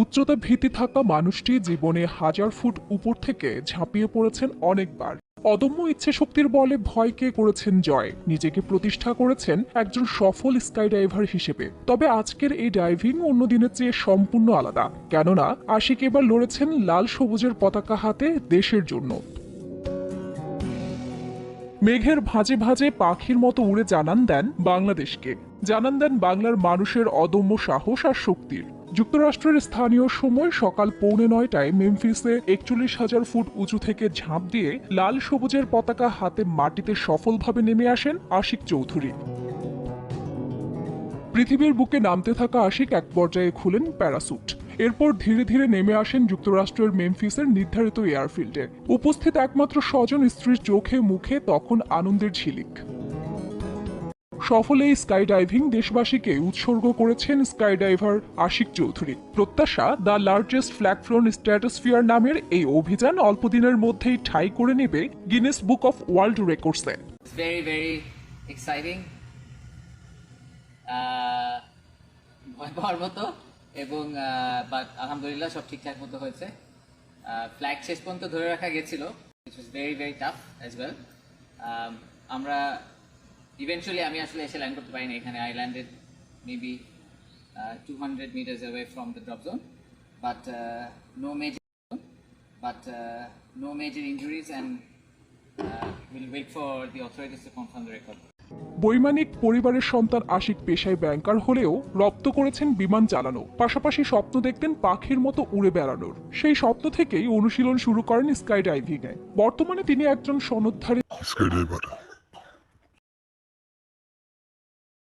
উচ্চতা ভীতি থাকা মানুষটি জীবনে 1000 ফুট উপর থেকে ঝাঁপিয়ে পড়েছেন অনেকবার। অদম্য ইচ্ছাশক্তির বলে ভয়কে করেছেন জয়, নিজেকে প্রতিষ্ঠা করেছেন একজন সফল স্কাইডাইভার হিসেবে। তবে আজকের এই ডাইভিং অন্য দিনের চেয়ে সম্পূর্ণ আলাদা, কেননা আশিক এবার লড়েছেন লাল সবুজের পতাকা হাতে দেশের জন্য। মেঘের ভাঁজে ভাঁজে পাখির মতো উড়ে জানান দেন বাংলাদেশকে, জানান দেন বাংলার মানুষের অদম্য সাহস আর শক্তির। যুক্তরাষ্ট্রের স্থানীয় সময় সকাল 8:45টায় মেমফিসে 41,000 ফুট উঁচু থেকে ঝাঁপ দিয়ে লাল সবুজের পতাকা হাতে মাটিতে সফলভাবে নেমে আসেন আশিক চৌধুরী। পৃথিবীর বুকে নামতে থাকা আশিক এক পর্যায়ে খুলেন প্যারাসুট। এরপর ধীরে ধীরে নেমে আসেন যুক্তরাষ্ট্রের মেমফিসের নির্ধারিত এয়ারফিল্ডে। উপস্থিত একমাত্র স্বজন স্ত্রীর চোখে মুখে তখন আনন্দের ঝিলিক। সফল এই স্কাই ডাইভিং দেশবাসীকে উৎসর্গ করেছেন স্কাইডাইভার আশিক চৌধুরী। প্রত্যাশা, the largest flag flown stratosphere নামের এই অভিযান অল্প দিনের মধ্যেই ঠাঁই করে নেবে গিনেস বুক অফ ওয়ার্ল্ড রেকর্ডসে। very exciting, ভয় পাওয়ার মতো, এবং বাট আলহামদুলিল্লাহ সব ঠিকঠাক মতো হয়েছে। ফ্ল্যাগ শেষ পর্যন্ত ধরে রাখা গেছিল, it was very tough as well. আমরা ইভেন্চুয়ালি আমি আসলে এসে ল্যান্ড করতে পারিনি এখানে। I landed maybe 200 meters away from the drop zone, but no major injuries, and we'll wait for the authorities to confirm the record. বৈমানিক পরিবারের সন্তান আশিক পেশায় ব্যাংকার হলেও রপ্ত করেছেন বিমান চালানো, পাশাপাশি স্বপ্ন দেখতেন পাখির মতো উড়ে বেড়ানোর। সেই স্বপ্ন থেকেই অনুশীলন শুরু করেন স্কাই ডাইভিং এ। বর্তমানে তিনি একজন সনদধারী স্কাইডাইভার।